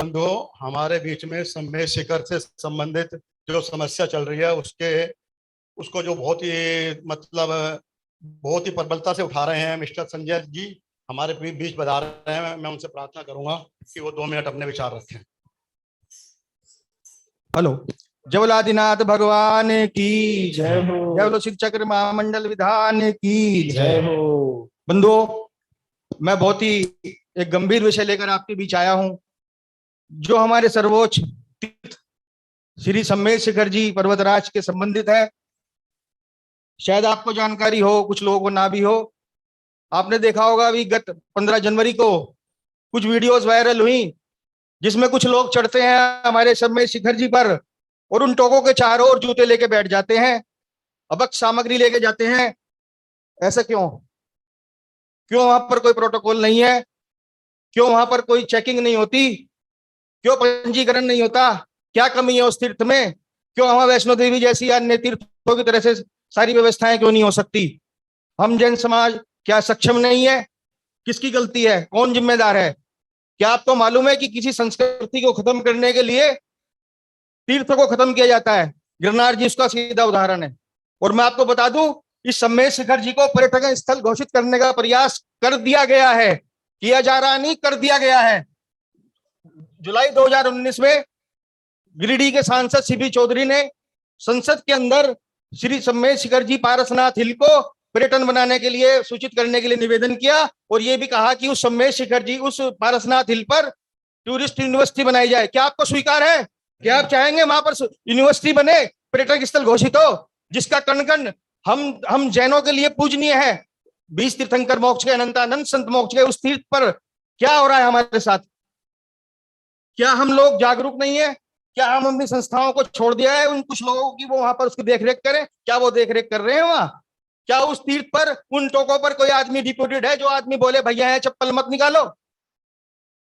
बंधुओं, हमारे बीच में समय शिखर से संबंधित जो समस्या चल रही है उसको जो बहुत ही प्रबलता से उठा रहे हैं मिस्टर संजय जी, हमारे बीच बता रहे हैं। मैं उनसे प्रार्थना करूंगा कि वो 2 मिनट अपने विचार रखें। हेलो। जवलादिनाथ भगवान की जय हो। जय बोलो शिव चक्र महामंडल विधान की जय हो। बंधुओं, मैं बहुत ही एक गंभीर विषय लेकर आपके बीच आया हूं, जो हमारे सर्वोच्च तीर्थ श्री सम्मेद शिखर जी पर्वतराज के संबंधित है। शायद आपको जानकारी हो, कुछ लोगों को ना भी हो। आपने देखा होगा अभी गत 15 जनवरी को कुछ वीडियोस वायरल हुई, जिसमें कुछ लोग चढ़ते हैं हमारे सम्मेद शिखर जी पर और उन टोकों के चारों ओर जूते लेके बैठ जाते हैं, अभक्त सामग्री लेके जाते हैं। ऐसा क्यों? क्यों वहां पर कोई प्रोटोकॉल नहीं है? क्यों वहां पर कोई चेकिंग नहीं होती? क्यों पंजीकरण नहीं होता? क्या कमी है उस तीर्थ में? क्यों वहां वैष्णो देवी जैसी अन्य तीर्थों की तरह से सारी व्यवस्थाएं क्यों नहीं हो सकती? हम जैन समाज क्या सक्षम नहीं है? किसकी गलती है? कौन जिम्मेदार है? क्या आपको मालूम है कि किसी संस्कृति को खत्म करने के लिए तीर्थ को खत्म किया जाता है? गिरनार जी उसका सीधा उदाहरण है। और मैं आपको बता दूं, इस सम्मेद शिखर जी को पर्यटन स्थल घोषित करने का प्रयास कर दिया गया है। किया जा रहा नहीं, कर दिया गया है। जुलाई 2019 में गिरिडीह के सांसद सीपी चौधरी ने संसद के अंदर श्री सम्मेद शिखर जी पारसनाथ हिल को पर्यटन बनाने के लिए सूचित करने के लिए निवेदन किया और यह भी कहा कि उस सम्मेद शिखर जी उस पारसनाथ हिल पर टूरिस्ट यूनिवर्सिटी बनाई जाए। क्या आपको स्वीकार है? क्या आप चाहेंगे वहां पर यूनिवर्सिटी बने, पर्यटक स्थल घोषित हो, जिसका कण कण हम जैनों के लिए पूजनीय है? 20 तीर्थंकर मोक्ष के, अनंतानंद संत मोक्ष के उस तीर्थ पर क्या हो रहा है हमारे साथ? क्या हम लोग जागरूक नहीं है? क्या हम अपनी संस्थाओं को छोड़ दिया है उन कुछ लोगों की, वो वहां पर उसकी देखरेख करें? क्या वो देखरेख कर रहे हैं वहां? क्या उस तीर्थ पर उन टोकों पर कोई आदमी डिप्यूटेड है जो आदमी बोले भैया है चप्पल मत निकालो?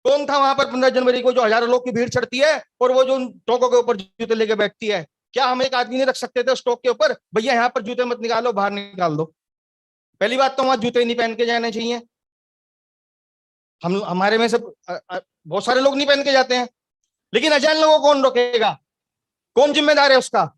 कौन था वहां पर 15 जनवरी को जो हजारों लोग की भीड़ चढ़ती है और वो जो उन टोकों के ऊपर जूते लेके बैठती है? क्या हम एक आदमी नहीं रख सकते थे उस टोक के ऊपर, भैया यहाँ पर जूते मत निकालो, बाहर निकाल दो? पहली बात तो वहां जूते नहीं पहन के जाने चाहिए। हमारे में सब बहुत सारे लोग नहीं पहन के जाते हैं, लेकिन अजान लोगों को कौन रोकेगा? कौन जिम्मेदार है उसका?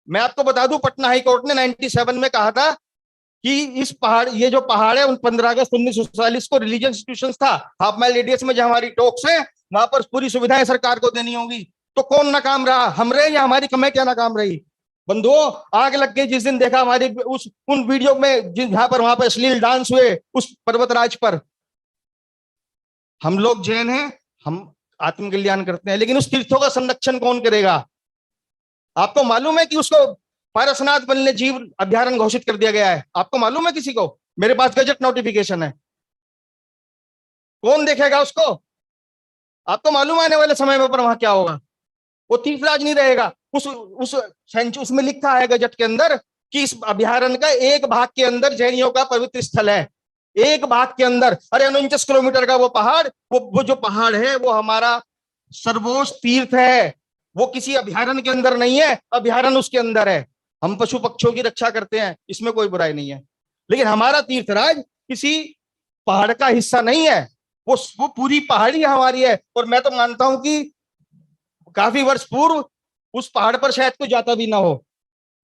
मैं आपको बता दूं, पटना हाई कोर्ट ने 97 में कहा था कि इस पहाड़, ये जो पहाड़ है, 15 अगस्त 1947 को रिलीजियस इंस्टीट्यूशन था, हाफ माइल रेडियस में जहां हमारी टोक्स है वहां पर पूरी सुविधाएं सरकार को देनी होगी। तो कौन नाकाम रहा, हम रहे या हमारी कमेटियां नाकाम रही? बंधुओं, आग लग गई जिस दिन देखा हमारी उन वीडियो में जहां पर वहां पर अश्लील डांस हुए उस पर्वतराज पर। हम लोग जैन हैं, हम आत्मकल्याण करते हैं, लेकिन उस तीर्थों का संरक्षण कौन करेगा? आपको मालूम है कि उसको पारसनाथ वन्य जीव अभ्यारण्य घोषित कर दिया गया है? आपको मालूम है किसी को? मेरे पास गजट नोटिफिकेशन है। कौन देखेगा उसको? आपको मालूम आने वाले समय में पर वहां क्या होगा? वो तीर्थराज नहीं रहेगा। उसमें लिखा है गजट के अंदर कि इस अभ्यारण्य का एक भाग के अंदर जैनियों का पवित्र स्थल है। एक भाग के अंदर, अरे 49 किलोमीटर का वो पहाड़, वो जो पहाड़ है वो हमारा सर्वोच्च तीर्थ है। वो किसी अभ्यारण्य के अंदर नहीं है, अभ्यारण्य उसके अंदर है। हम पशु पक्षियों की रक्षा करते हैं, इसमें कोई बुराई नहीं है, लेकिन हमारा तीर्थराज किसी पहाड़ का हिस्सा नहीं है। वो पूरी पहाड़ी हमारी है। और मैं तो मानता हूं कि काफी वर्ष पूर्व उस पहाड़ पर शायद कोई जाता भी ना हो,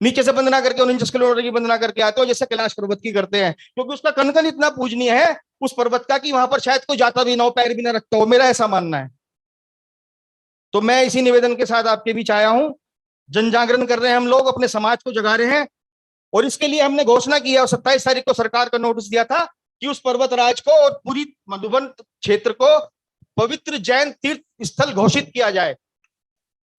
नीचे से वंदना करके 49 किलोमीटर की वंदना करके आते हो जैसे कैलाश पर्वत की करते हैं, क्योंकि उसका कनकन इतना पूजनीय है उस पर्वत का कि वहां पर शायद कोई जाता भी ना हो, पैर भी ना रखता हो। मेरा ऐसा मानना है। तो मैं इसी निवेदन के साथ आपके बीच आया हूं। जन जागरण कर रहे हैं हम लोग, अपने समाज को जगा रहे हैं, और इसके लिए हमने घोषणा की है और 27 तारीख को सरकार को नोटिस दिया था कि उस पर्वतराज को और पूरी मधुबन क्षेत्र को पवित्र जैन तीर्थ स्थल घोषित किया जाए।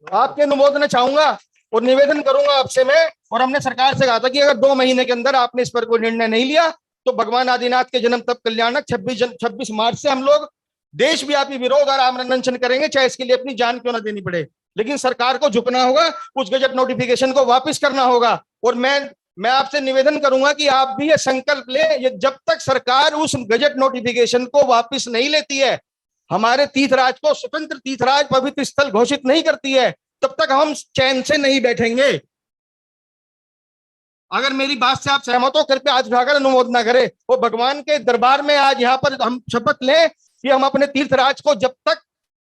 आपके अनुमोदन चाहूंगा और निवेदन करूंगा आपसे मैं, और हमने सरकार से कहा था कि अगर 2 महीने के अंदर आपने इस पर कोई निर्णय नहीं लिया तो भगवान आदिनाथ के जन्म तप कल्याणक 26 मार्च से हम लोग देशव्यापी विरोध और आमरण अनशन करेंगे, चाहे इसके लिए अपनी जान क्यों ना देनी पड़े। लेकिन सरकार को झुकना होगा, उस गजट नोटिफिकेशन को वापस करना होगा। और मैं आपसे निवेदन करूंगा कि आप भी ये संकल्प ले, जब तक सरकार उस गजट नोटिफिकेशन को वापस नहीं लेती है, हमारे तीर्थराज को स्वतंत्र तीर्थराज पवित्र स्थल घोषित नहीं करती है, तब तक हम चैन से नहीं बैठेंगे। अगर मेरी बात से आप सहमत हो, कृपया हाथ उठाकर अनुमोदन करें। वो भगवान के दरबार में आज यहाँ पर हम शपथ लें कि हम अपने तीर्थराज को जब तक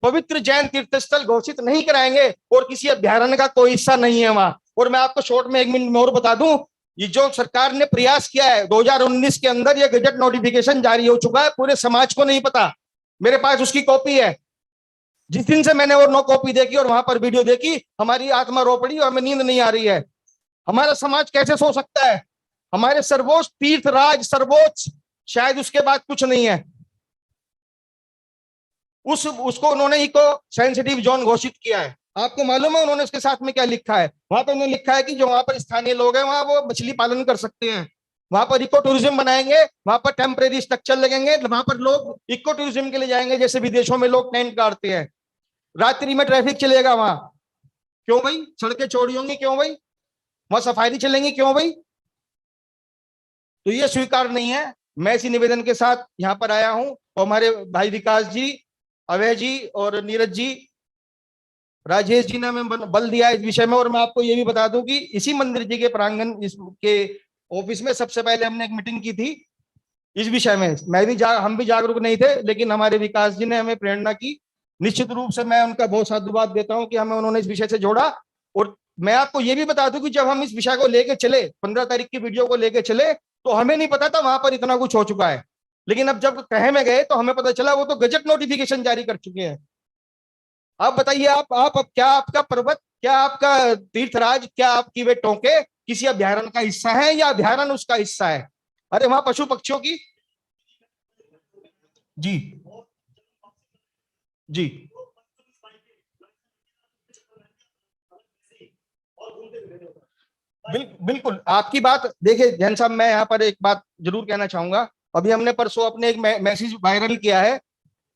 पवित्र जैन तीर्थस्थल घोषित नहीं कराएंगे और किसी अभ्यारण्य का कोई हिस्सा नहीं है वहां। और मैं आपको शॉर्ट में 1 मिनट में और बता दूं, ये जो सरकार ने प्रयास किया है 2019 के अंदर, ये गजट नोटिफिकेशन जारी हो चुका है, पूरे समाज को नहीं पता। मेरे पास उसकी कॉपी है। जिस दिन से मैंने और 9 कॉपी देखी और वहां पर वीडियो देखी, हमारी आत्मा रो पड़ी और हमें नींद नहीं आ रही है। हमारा समाज कैसे सो सकता है? हमारे सर्वोच्च तीर्थ राज, सर्वोच्च, शायद उसके बाद कुछ नहीं है, उसको उन्होंने इको सेंसिटिव जोन घोषित किया है। आपको मालूम है उन्होंने उसके साथ में क्या लिखा है? वहां पर उन्होंने लिखा है कि जो वहां पर स्थानीय लोग हैं वहां वो मछली पालन कर सकते हैं, वहां पर इको टूरिज्म बनाएंगे, वहां पर टेम्परेरी स्ट्रक्चर लगेंगे, वहां पर लोग इको टूरिज्म के लिए जाएंगे, जैसे विदेशों में लोग टेंट गाड़ते हैं। रात्रि में ट्रैफिक चलेगा वहां, क्यों भाई? सड़कें चौड़ी होंगी, क्यों भाई? वहां सफारी चलेंगी, क्यों भाई? तो ये स्वीकार नहीं है। मैं इसी निवेदन के साथ यहाँ पर आया हूं और हमारे भाई विकास जी, अभय जी और नीरज जी, राजेश जी ने हमें बल दिया इस विषय में। और मैं आपको ये भी बता दूं कि इसी मंदिर जी के प्रांगण के ऑफिस में सबसे पहले हमने एक मीटिंग की थी इस विषय में। हम भी जागरूक नहीं थे, लेकिन हमारे विकास जी ने हमें प्रेरणा की। निश्चित रूप से मैं उनका बहुत साधुवाद देता हूं कि हमें उन्होंने इस विषय से जोड़ा। और मैं आपको ये भी बता दूं कि जब हम इस विषय को लेके चले, 15 तारीख की वीडियो को लेके चले, तो हमें नहीं पता था वहां पर इतना कुछ हो चुका है। लेकिन अब जब तह में गए तो हमें पता चला वो तो गजट नोटिफिकेशन जारी कर चुके हैं। आप बताइए, आप क्या आपका पर्वत, क्या आपका तीर्थराज, क्या आपकी वे टोंके किसी अभ्यारण्य का हिस्सा है या अभ्यारण्य उसका हिस्सा है? अरे वहां पशु पक्षियों की, जी जी बिल्कुल आपकी बात। देखिए जैन साहब, मैं यहाँ पर एक बात जरूर कहना चाहूंगा। अभी हमने परसों अपने एक मैसेज वायरल किया है।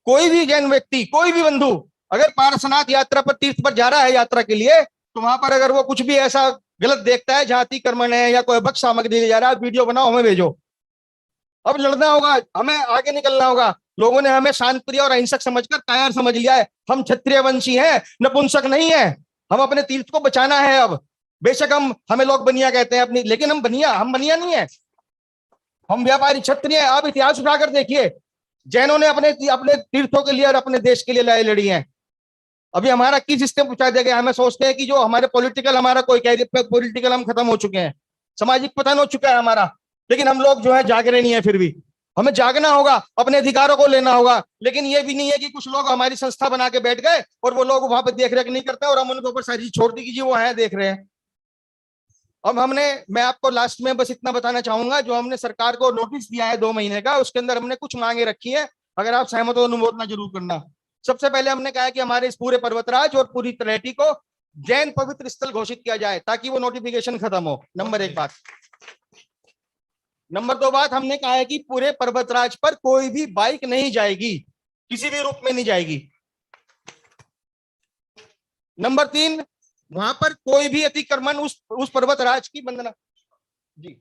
कोई भी जैन व्यक्ति, कोई भी बंधु अगर पार्श्वनाथ यात्रा पर, तीर्थ पर जा रहा है यात्रा के लिए, तो वहां पर अगर वो कुछ भी ऐसा गलत देखता है, जाति कर्मण है या कोई भक्ष सामग्री ले जा रहा है, वीडियो बनाओ, हमें भेजो। अब लड़ना होगा, हमें आगे निकलना होगा। लोगों ने हमें शांतप्रिय और अहिंसक समझकर कायर समझ लिया है। हम क्षत्रिय वंशी हैं, नपुंसक नहीं है। हम अपने तीर्थ को बचाना है। अब बेशक हमें लोग बनिया कहते हैं अपनी, लेकिन हम बनिया नहीं है, हम व्यापारी क्षत्रिय हैं। आप इतिहास उठाकर देखिए, जैनों ने अपने अपने तीर्थों के लिए और अपने देश के लिए लड़ाई लड़ी है। अभी हमारा किस सिस्टम पहुंचा दिया गया? हमें सोचते हैं कि जो हमारे पॉलिटिकल, हमारा कोई कह पॉलिटिकल हम खत्म हो चुके हैं, सामाजिक पतन हो चुका है हमारा, लेकिन हम लोग जो है जागरे नहीं है। फिर भी हमें जागना होगा, अपने अधिकारों को लेना होगा। लेकिन ये भी नहीं है कि कुछ लोग हमारी संस्था बना के बैठ गए और वो लोग वहां पर देख रेख नहीं करते और हम उनके ऊपर सारी चीज छोड़ दी कि जी वो है देख रहे हैं। अब मैं आपको लास्ट में बस इतना बताना चाहूंगा, जो हमने सरकार को नोटिस दिया है 2 महीने का, उसके अंदर हमने कुछ मांगे रखी है। अगर आप सहमत हो अनुमोदना जरूर करना। सबसे पहले हमने कहा कि हमारे इस पूरे पर्वतराज और पूरी तलहटी को जैन पवित्र स्थल घोषित किया जाए, ताकि वो नोटिफिकेशन खत्म हो। नंबर 1 बात। नंबर 2 बात, हमने कहा है कि पूरे पर्वतराज पर कोई भी बाइक नहीं जाएगी, किसी भी रूप में नहीं जाएगी। नंबर 3, वहां पर कोई भी अतिक्रमण उस पर्वतराज की वंदना जी।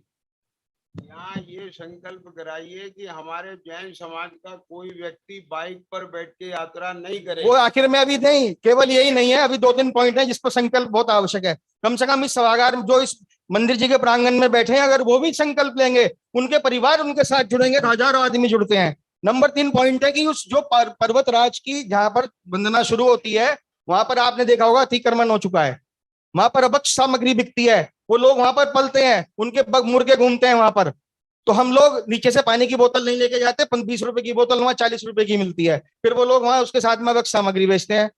यहाँ ये संकल्प कराइए कि हमारे जैन समाज का कोई व्यक्ति बाइक पर बैठ के यात्रा नहीं करे। वो आखिर में अभी नहीं, केवल यही नहीं है, अभी 2-3 पॉइंट है जिस पर संकल्प बहुत आवश्यक है। कम से कम इस सभागार में जो इस मंदिर जी के प्रांगण में बैठे हैं, अगर वो भी संकल्प लेंगे, उनके परिवार उनके साथ जुड़ेंगे, तो हजारों आदमी जुड़ते हैं। नंबर 3 पॉइंट है कि उस जो पर्वतराज की जहां पर वंदना शुरू होती है, वहां पर आपने देखा होगा अतिक्रमण हो चुका है। वहां पर अभक्ष सामग्री बिकती है, वो लोग वहां पर पलते हैं, उनके मुर्गे घूमते हैं वहां पर। तो हम लोग नीचे से पानी की बोतल नहीं लेके जाते, 20 रुपए की बोतल वहां 40 रुपए की मिलती है, फिर वो लोग वहां उसके साथ में अभक्ष सामग्री बेचते हैं।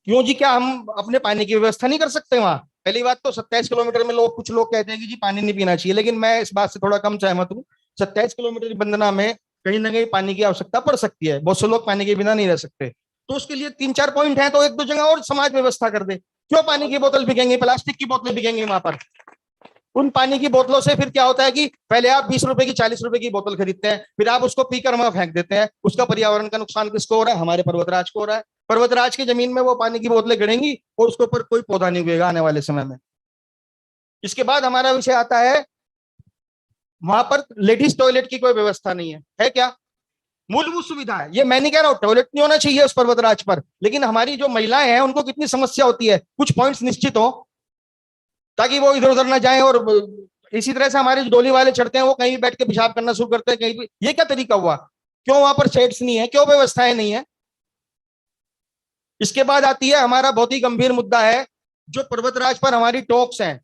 क्यों जी? क्या हम अपने पानी की व्यवस्था नहीं कर सकते वहां? पहली बात तो 27 किलोमीटर में कुछ लोग कहते हैं कि जी पानी नहीं पीना चाहिए, लेकिन मैं इस बात से थोड़ा कम सहमत हूँ। 27 किलोमीटर की वंदना में कहीं ना कहीं पानी की आवश्यकता पड़ सकती है, बहुत से लोग पानी के बिना नहीं रह सकते। तो उसके लिए 3-4 पॉइंट है, तो 1-2 जगह और समाज व्यवस्था कर दे। क्यों पानी की बोतल बिकेंगी, प्लास्टिक की बोतलें बिकेंगी वहां पर? उन पानी की बोतलों से फिर क्या होता है कि पहले आप 20 रुपए की 40 रुपए की बोतल खरीदते हैं, फिर आप उसको पीकर वहां फेंक देते हैं। उसका पर्यावरण का नुकसान किसको हो रहा है? हमारे पर्वतराज को हो रहा है। पर्वतराज की जमीन में वो पानी की बोतलें गिरेंगी और उसके ऊपर कोई पौधा नहीं उगेगा आने वाले समय में। इसके बाद हमारा विषय आता है, वहां पर लेडीज टॉयलेट की कोई व्यवस्था नहीं है क्या? मूलभूत सुविधा है, ये मैं नहीं कह रहा हूं टॉयलेट नहीं होना चाहिए उस पर्वतराज पर, लेकिन हमारी जो महिलाएं हैं उनको कितनी समस्या होती है, कुछ पॉइंट्स निश्चित हो ताकि वो इधर उधर ना जाए। और इसी तरह से हमारे जो डोली वाले चढ़ते हैं वो कहीं भी बैठ के पेशाब करना शुरू करते हैं कहीं भी। ये क्या तरीका हुआ? क्यों वहां पर शेड्स नहीं है, क्यों व्यवस्थाएं नहीं है? इसके बाद आती है हमारा बहुत ही गंभीर मुद्दा है, जो पर्वतराज पर हमारी टॉक्स हैं।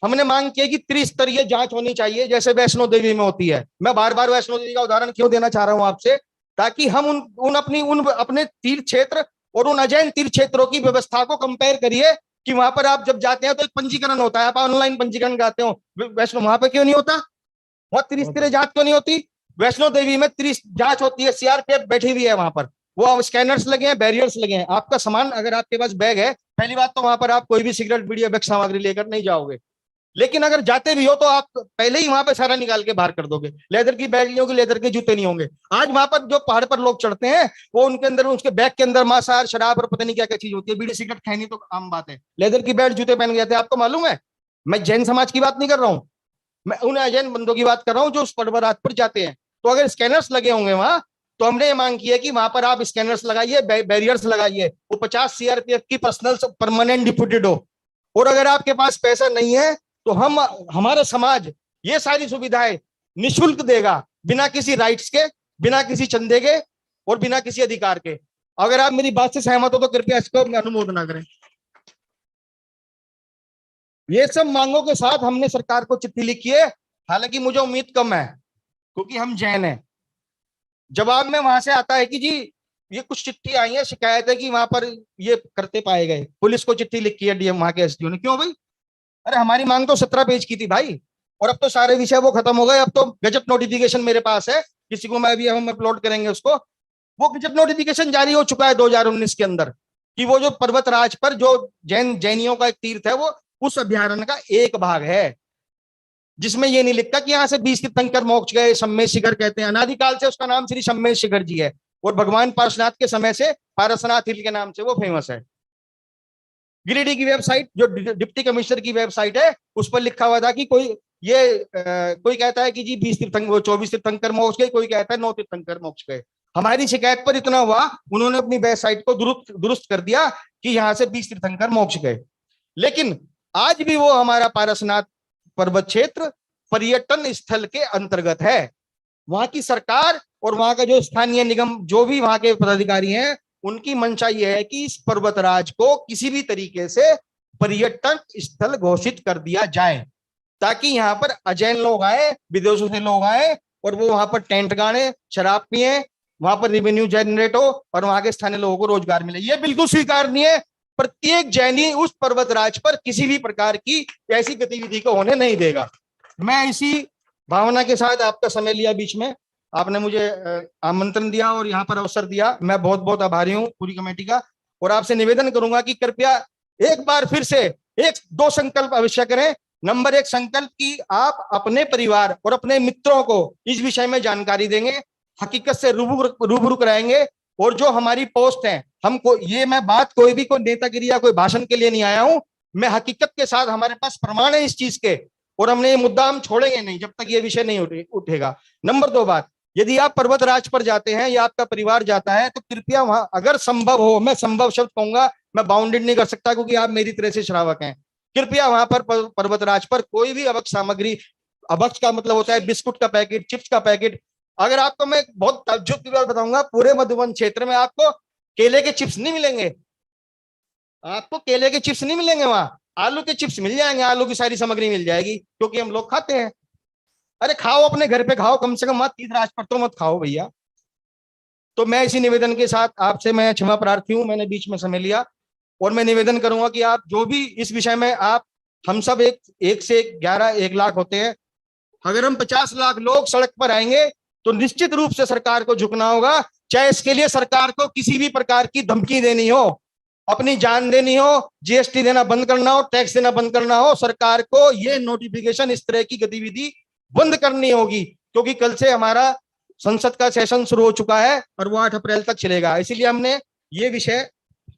हमने मांग की है कि त्रिस्तरीय जांच होनी चाहिए, जैसे वैष्णो देवी में होती है। मैं बार बार वैष्णो देवी का उदाहरण क्यों देना चाह रहा हूं आपसे, ताकि हम उन अपने तीर्थ क्षेत्र और उन अजैन तीर्थ क्षेत्रों की व्यवस्था को कंपेयर करिए कि वहां पर आप जब जाते हैं तो एक पंजीकरण होता है, आप ऑनलाइन पंजीकरण कराते हो, वैष्णो वहां पर क्यों नहीं होता? वहां त्रिस्तरीय जांच क्यों नहीं होती? वैष्णो देवी में जांच होती है, सीआरपीएफ बैठी हुई है वहां पर, वो स्कैनर्स लगे हैं, बैरियर्स लगे हैं। आपका सामान अगर आपके पास बैग है, पहली बात तो वहां पर आप कोई भी सिगरेट बीड़ी या सामग्री लेकर नहीं जाओगे। लेकिन अगर जाते भी हो तो आप पहले ही वहां पे सारा निकाल के बाहर कर दोगे। लेदर की बैग नहीं होगी, लेदर के जूते नहीं होंगे। आज वहां पर जो पहाड़ पर लोग चढ़ते हैं, वो उनके अंदर उसके बैग के अंदर मांसाहार, शराब और पता नहीं क्या क्या चीज होती है। बीड़ी सिगरेट खानी तो आम बात है, लेदर की बैग जूते पहन के जाते हैं। आपको मालूम है, मैं जैन समाज की बात नहीं कर रहा हूँ, मैं उन अजैन बंदों की बात कर रहा हूँ जो उस पर्वत पर जाते हैं। तो अगर स्कैनर्स लगे होंगे वहां, तो हमने ये मांग की है कि वहां पर आप स्कैनर्स लगाइए, बैरियर्स लगाइए, वो 50 सीआरपीएफ की पर्सनल परमानेंट डिप्यूटेड हो। और अगर आपके पास पैसा नहीं है तो हमारा समाज ये सारी सुविधाएं निशुल्क देगा, बिना किसी राइट्स के, बिना किसी चंदे के और बिना किसी अधिकार के। अगर आप मेरी बात से सहमत हो तो कृपया इसको अनुमोदन करें। ये सब मांगों के साथ हमने सरकार को चिट्ठी लिखी है, हालांकि मुझे उम्मीद कम है क्योंकि हम जैन हैं। जवाब में वहां से आता है कि जी ये कुछ चिट्ठी आई है, शिकायत है कि वहां पर ये करते पाए गए। पुलिस को चिट्ठी लिखी है डीएम वहां के एसडीओ ने। क्यों भाई? अरे हमारी मांग तो 17 पेज की थी भाई, और अब तो सारे विषय वो खत्म हो गए। अब तो गजट नोटिफिकेशन मेरे पास है, किसी को मैं भी हम अपलोड करेंगे उसको। वो गजट नोटिफिकेशन जारी हो चुका है 2019 के अंदर, कि वो जो पर्वतराज पर जो जैनियों का एक तीर्थ है, वो उस अभ्यारण्य का एक भाग है, जिसमें ये नहीं लिखता कि यहाँ से 20 तीर्थंकर मोक्ष गए। शम्मेश शिखर कहते हैं, अनादिकाल से उसका नाम श्री शम्मेश शिखर जी है, और भगवान पार्श्वनाथ के समय से पारसनाथ हिल के नाम से वो फेमस है। गिरिडीह की वेबसाइट, जो डिप्टी कमिश्नर की वेबसाइट है, उस पर लिखा हुआ था कि कोई कोई कहता है कि जी 20 तीर्थंकर 24 तीर्थंकर मोक्ष गए, कोई कहता है 9 तीर्थंकर मोक्ष गए। हमारी शिकायत पर इतना हुआ, उन्होंने अपनी वेबसाइट को दुरुस्त कर दिया कि यहाँ से 20 तीर्थंकर मोक्ष गए। लेकिन आज भी वो हमारा पारसनाथ पर्वत क्षेत्र पर्यटन स्थल के अंतर्गत है। वहां की सरकार और वहां का जो स्थानीय निगम, जो भी वहां के पदाधिकारी हैं, उनकी मंशा यह है कि इस पर्वतराज को किसी भी तरीके से पर्यटन स्थल घोषित कर दिया जाए, ताकि यहाँ पर अजैन लोग आए, विदेशों से लोग आए, और वो वहां पर टेंट गाड़े, शराब पिए, वहां पर रेवेन्यू जनरेट हो और वहां के स्थानीय लोगों को रोजगार मिले। ये बिल्कुल स्वीकार्य है। प्रत्येक जैनी उस पर्वतराज पर किसी भी प्रकार की ऐसी गतिविधि को होने नहीं देगा। मैं इसी भावना के साथ आपका समय लिया बीच में, आपने मुझे आमंत्रण दिया और यहाँ पर अवसर दिया, मैं बहुत बहुत आभारी हूँ पूरी कमेटी का। और आपसे निवेदन करूंगा कि कृपया एक बार फिर से 1-2 संकल्प अवश्य करें। नंबर 1 संकल्प की आप अपने परिवार और अपने मित्रों को इस विषय में जानकारी देंगे, हकीकत से रूबरू कराएंगे। और जो हमारी पोस्ट है, हमको ये, मैं बात कोई भी कोई नेतागिरी या कोई भाषण के लिए नहीं आया हूं, मैं हकीकत के साथ, हमारे पास प्रमाण है इस चीज के, और हमने ये मुद्दा हम छोड़ेंगे नहीं जब तक ये विषय नहीं उठेगा। नंबर 2 बात, यदि आप पर्वतराज पर जाते हैं या आपका परिवार जाता है, तो कृपया वहां अगर संभव हो, मैं संभव शब्द कहूंगा, मैं बाउंडेड नहीं कर सकता क्योंकि आप मेरी तरह से श्रावक हैं, कृपया वहां पर पर्वतराज पर कोई भी अभक्ष सामग्री, अभक्ष का मतलब होता है बिस्कुट का पैकेट, चिप्स का पैकेट। अगर आपको मैं बहुत ताज्जुब की बात बताऊंगा, पूरे मधुबन क्षेत्र में आपको केले के चिप्स नहीं मिलेंगे, आपको केले के चिप्स नहीं मिलेंगे, वहां आलू के चिप्स मिल जाएंगे, आलू की सारी सामग्री मिल जाएगी, क्योंकि हम लोग खाते हैं। अरे खाओ, अपने घर पे खाओ, कम से कम मत तीर्थराज पर तो मत खाओ भैया। तो मैं इसी निवेदन के साथ आपसे, मैं क्षमा प्रार्थी हूं, मैंने बीच में समय लिया, और मैं निवेदन करूंगा कि आप जो भी इस विषय में, आप हम सब एक से 11 1 लाख होते हैं, अगर हम 50 लाख लोग सड़क पर आएंगे तो निश्चित रूप से सरकार को झुकना होगा, चाहे इसके लिए सरकार को किसी भी प्रकार की धमकी देनी हो, अपनी जान देनी हो, जीएसटी देना बंद करना हो, टैक्स देना बंद करना हो, सरकार को ये नोटिफिकेशन, इस तरह की गतिविधि बंद करनी होगी, क्योंकि कल से हमारा संसद का सेशन शुरू हो चुका है और वो 8 अप्रैल तक चलेगा। इसीलिए हमने ये विषय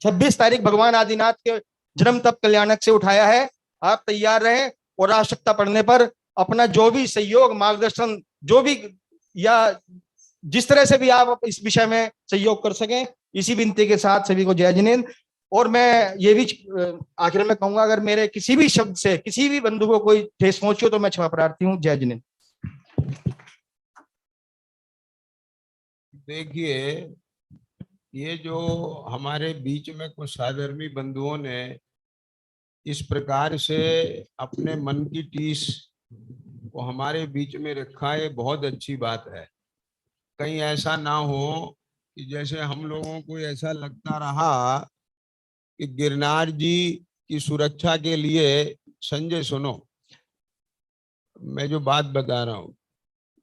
26 तारीख भगवान आदिनाथ के जन्म तप कल्याणक से उठाया है। आप तैयार रहें और आवश्यकता पड़ने पर अपना जो भी सहयोग, मार्गदर्शन, जो भी या जिस तरह से भी आप इस विषय में सहयोग कर सकें, इसी विनती के साथ सभी को जय जिनेन्द्र। और मैं ये भी आखिर में कहूंगा, अगर मेरे किसी भी शब्द से किसी भी बंधु को कोई ठेस पहुंची हो तो मैं क्षमा प्रार्थी हूँ। जय जिनेन्द्र। देखिए, ये जो हमारे बीच में कुछ साधर्मी बंधुओं ने इस प्रकार से अपने मन की टीस को हमारे बीच में रखा, ये बहुत अच्छी बात है। कहीं ऐसा ना हो कि जैसे हम लोगों को ऐसा लगता रहा कि गिरनार जी की सुरक्षा के लिए, संजय सुनो, मैं जो बात बता रहा हूँ,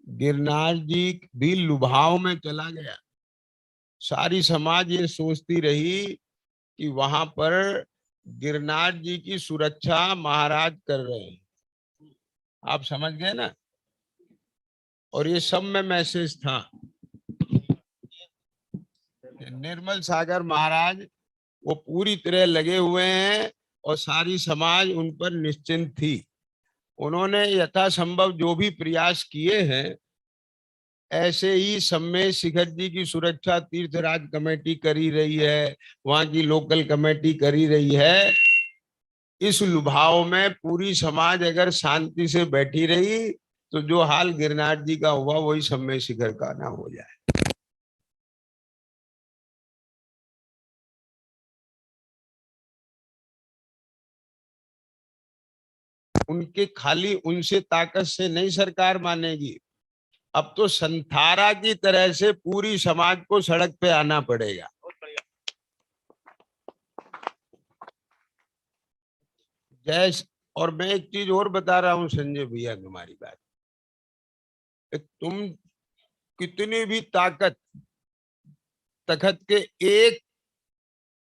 गिरनार जी भी लुभाव में चला गया। सारी समाज ये सोचती रही कि वहां पर गिरनार जी की सुरक्षा महाराज कर रहे हैं। आप समझ गए ना? और ये सब में मैसेज था। निर्मल सागर महाराज वो पूरी तरह लगे हुए हैं और सारी समाज उन पर निश्चिंत थी। उन्होंने यथासंभव जो भी प्रयास किए हैं, ऐसे ही सम्मेद शिखर जी की सुरक्षा तीर्थराज कमेटी करी रही है, वहां की लोकल कमेटी करी रही है। इस लुभाव में पूरी समाज अगर शांति से बैठी रही तो जो हाल गिरनार जी का हुआ वही सम्मेद शिखर का ना हो जाए। उनके खाली उनसे ताकत से नहीं सरकार मानेगी। अब तो संथारा की तरह से पूरी समाज को सड़क पे आना पड़ेगा। जैस और मैं एक चीज और बता रहा हूं संजय भैया, तुम्हारी बात, तुम कितनी भी ताकत तखत के एक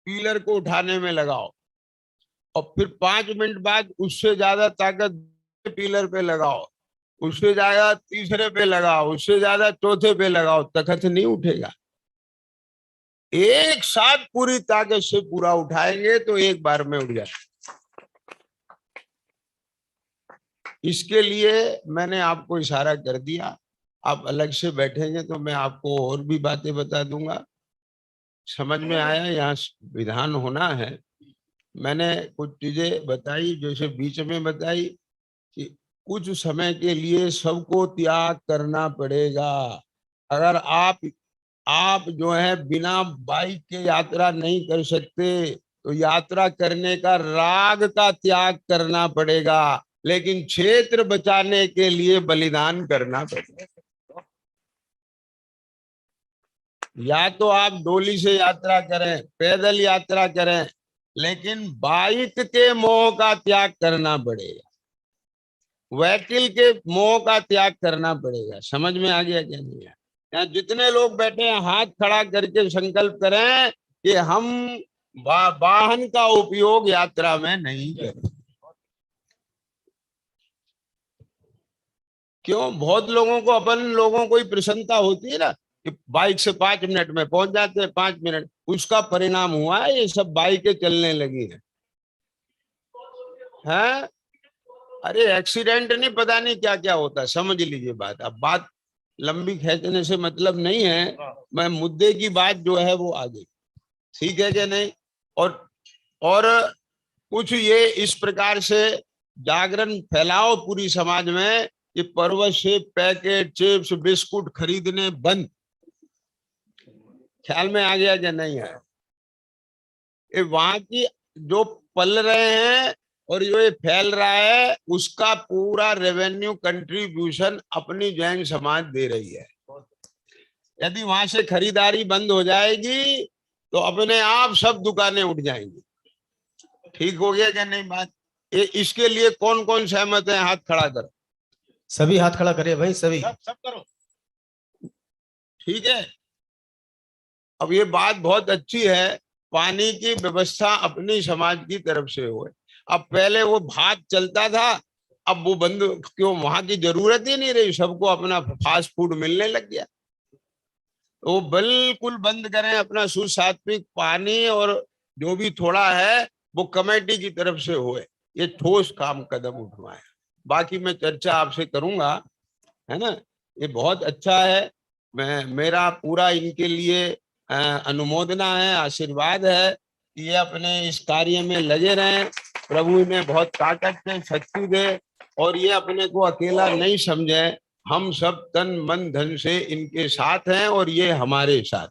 पिलर को उठाने में लगाओ और फिर 5 मिनट बाद उससे ज्यादा ताकत पिलर पे लगाओ, उससे ज्यादा तीसरे पे लगाओ, उससे ज्यादा चौथे पे लगाओ, तखत नहीं उठेगा। एक साथ पूरी ताकत से पूरा उठाएंगे तो एक बार में उठ जाए। इसके लिए मैंने आपको इशारा कर दिया। आप अलग से बैठेंगे तो मैं आपको और भी बातें बता दूंगा। समझ में आया? यहाँ विधान होना है। मैंने कुछ चीजें बताई, जैसे बीच में बताई कि कुछ समय के लिए सबको त्याग करना पड़ेगा। अगर आप जो है बिना बाइक के यात्रा नहीं कर सकते तो यात्रा करने का राग का त्याग करना पड़ेगा, लेकिन क्षेत्र बचाने के लिए बलिदान करना पड़ेगा। या तो आप डोली से यात्रा करें, पैदल यात्रा करें, लेकिन बाइक के मोह का त्याग करना पड़ेगा, व्हीकल के मोह का त्याग करना पड़ेगा। समझ में आ गया क्या नहीं? यहाँ जितने लोग बैठे हैं हाथ खड़ा करके संकल्प करें कि हम वाहन का उपयोग यात्रा में नहीं करें। क्यों? बहुत लोगों को, अपन लोगों को ही प्रसन्नता होती है ना कि बाइक से 5 मिनट में पहुंच जाते हैं। 5 मिनट, उसका परिणाम हुआ है ये सब बाइकें चलने लगी हैं। अरे एक्सीडेंट नहीं, पता नहीं क्या क्या होता है। समझ लीजिए बात। अब बात लंबी खींचने से मतलब नहीं है, मैं मुद्दे की बात जो है वो आगे, ठीक है क्या नहीं? और कुछ ये इस प्रकार से जागरण फैलाओ पूरी समाज में कि पर्वत से पैकेट चिप्स बिस्कुट खरीदने बंद। ख्याल में आ गया क्या नहीं है? ये वहां की जो पल रहे हैं और जो ये फैल रहा है उसका पूरा रेवेन्यू कंट्रीब्यूशन अपनी जैन समाज दे रही है। यदि वहां से खरीदारी बंद हो जाएगी तो अपने आप सब दुकानें उठ जाएंगी। ठीक हो गया क्या नहीं बात? इसके लिए कौन कौन सहमत है? हाथ खड़ा करो। सभी हाथ खड़ा करे भाई, सभी सब करो। ठीक है। अब ये बात बहुत अच्छी है, पानी की व्यवस्था अपनी समाज की तरफ से हो। अब पहले वो भात चलता था, अब वो बंद क्यों? वहां की जरूरत ही नहीं रही, सबको अपना फास्ट फूड मिलने लग गया। तो बिल्कुल बंद करें। अपना सुसात्विक पानी और जो भी थोड़ा है वो कमेटी की तरफ से होए। ये ठोस काम कदम उठवाए। बाकी मैं चर्चा आपसे करूंगा, है ना? ये बहुत अच्छा है। मेरा पूरा इनके लिए अनुमोदना है, आशीर्वाद है कि ये अपने इस कार्य में लगे रहें। प्रभु इन्हें बहुत ताकत दे, शक्ति दे और ये अपने को अकेला नहीं समझे। हम सब तन मन धन से इनके साथ हैं और ये हमारे साथ।